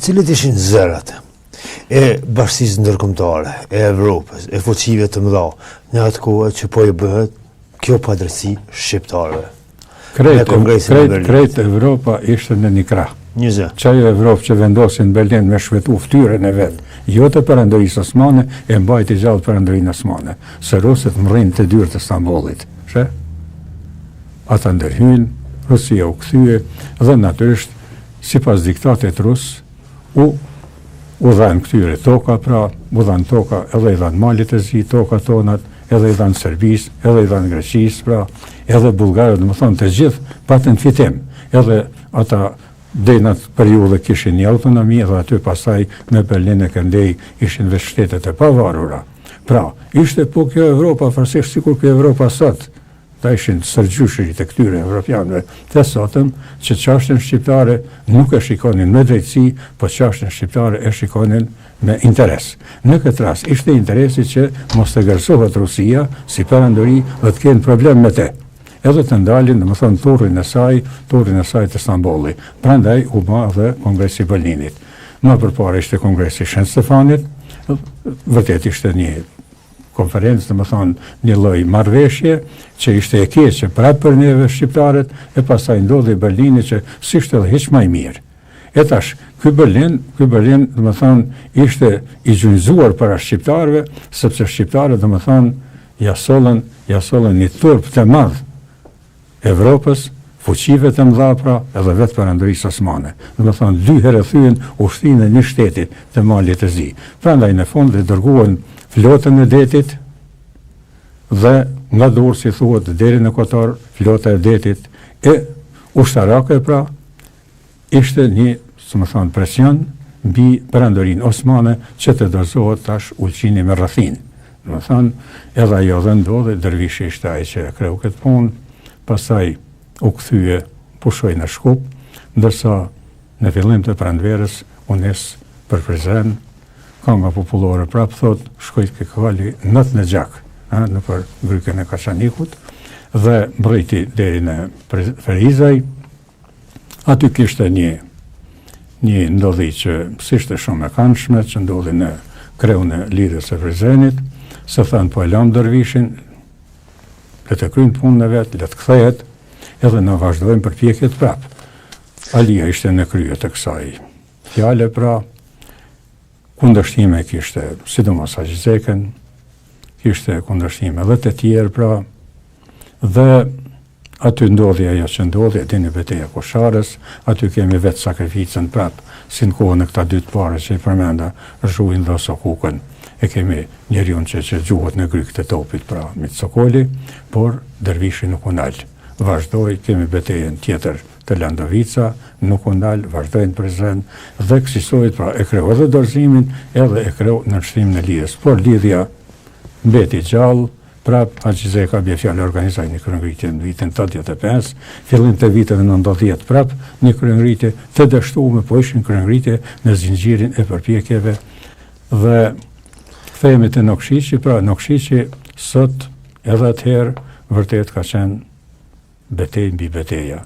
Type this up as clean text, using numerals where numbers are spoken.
Cilit ishin zërat e bashkësisë ndërkombëtare, e Evropës, e fuqive të mëdha, në atë kohë që po i bëhet kjo padrejtësi shqiptarëve? Krejt Evropa ishte në një krah. Qajo Evropë që vendosin në Berlin me shvetu ftyrën e vetë, jo të perandorisë osmane, e mbajti gjallë perandorinë osmane. Se rusët mrrinë të dyrë të Stambollit. Ata ndërhynë, Rusia u kthye dhe natyrisht, sipas diktatit rus, u dhanë këtyre toka, pra u dhanë toka edhe i dhanë Malit e Zi, toka tonat, edhe i dhanë Serbis, edhe i dhanë Greqis, pra edhe Bullgarët, më thonë të gjithë patën fitim, edhe ata dejnat periudhe kishin një autonomi dhe aty pasaj në Berlin e Këndej ishin veç shtetet e pavarura. Pra, ishte po kjo Evropa, farsisht sikur kjo Evropa sot, ta ishin sërgjyshërit e këtyre evropianëve, të sotëm që çështjen shqiptare nuk e shikonin me drejtësi, po çështjen shqiptare e shikonin me interes. Në këtë rast, ishte interesi që mos të gërsohet Rusia si perandori dhe të kenë problem me te. Edhe të ndalin, dhe më thonë, turrin e saj të Stambolli. Prandaj u bë dhe Kongresi i Berlinit. Më përpara ishte Kongresi i Shën Stefanit, vërtet ishte një konferencë, dhe më thonë, një lloj marrëveshje që ishte e keqe prapë për neve shqiptarët, e pastaj ndodhi Berlini që s'ishte edhe hiç më i mirë. E tash, ky Berlin, dhe më thonë, ishte i gjunjëzuar para shqiptarëve, sepse shqiptarët, dhe më thonë, ja sollën një turp të madh Evropës, fuqive të mëdha pra, edhe vetë perandorisë osmane. Dhe më thonë, 2 herë thyen ushtrinë e një shtetit të Malit të Zi. Prandaj në fund dhe dërguan flotën e detit dhe nga Durrësi thuhet deri në Kotor, flota e detit e ushtarake pra, ishte një, më thonë, presion mbi perandorinë osmane që të dorëzohet tash ulqini me rrethin. Dhe më thonë, edhe ajo dhe ndodhi, Dervishi ishte ai që e kreu këtë punë. Pastaj u kthye, pushoi në Shkup, ndërsa në fillim të pranverës u nis për Prizren, kënga popullore prap thot, shkoi ke kali nat në gjak, në për grykën e Kaçanikut, dhe mbriti deri në Ferizaj. Aty kishte një ndodhi që s'ishte shumë e këndshme, që ndodhi në kreun e lidhjes së Prizrenit, se thanë po e lam Dervishin, le të kryjnë punën e vetë, le të kthehet, edhe në vazhdojmë përpjekjet prapë. Alia ishte në krye të kësaj fjale pra, kundërshtime kishte, sidomos Haqizeken, kishte kundërshtime edhe të tjerë pra, dhe aty ndodhi ajo që ndodhi, dini betejë e Kosharës, aty kemi vetë sakrificën prapë, si në kohën e këta 2 të pare që i përmenda, Zhuin dhe Sokukën. E kemi njeriun që gjuhet në gryk të topit pra Mitsokoli, por Dervishi nuk u nal. Vazhdoi, kemi betejën tjetër të Landovica, nuk u nal, vazhdojnë Prizren dhe kësisojt pra e kreu edhe dorëzimin edhe e kreu në nështrimin e lidhjes. Por lidhja mbeti gjallë, prap Haqizeka bje fjallë organizaj një kryengritje në vitin 85, fillim të viteve 90 prap një kryengritje të dështume, po ishin kryengritje në zinxhirin e përpjekjeve dhe themi të Nokshqiqi, pra Nokshqiqi sot edhe atëherë vërtet ka qenë betejë mbi betejë.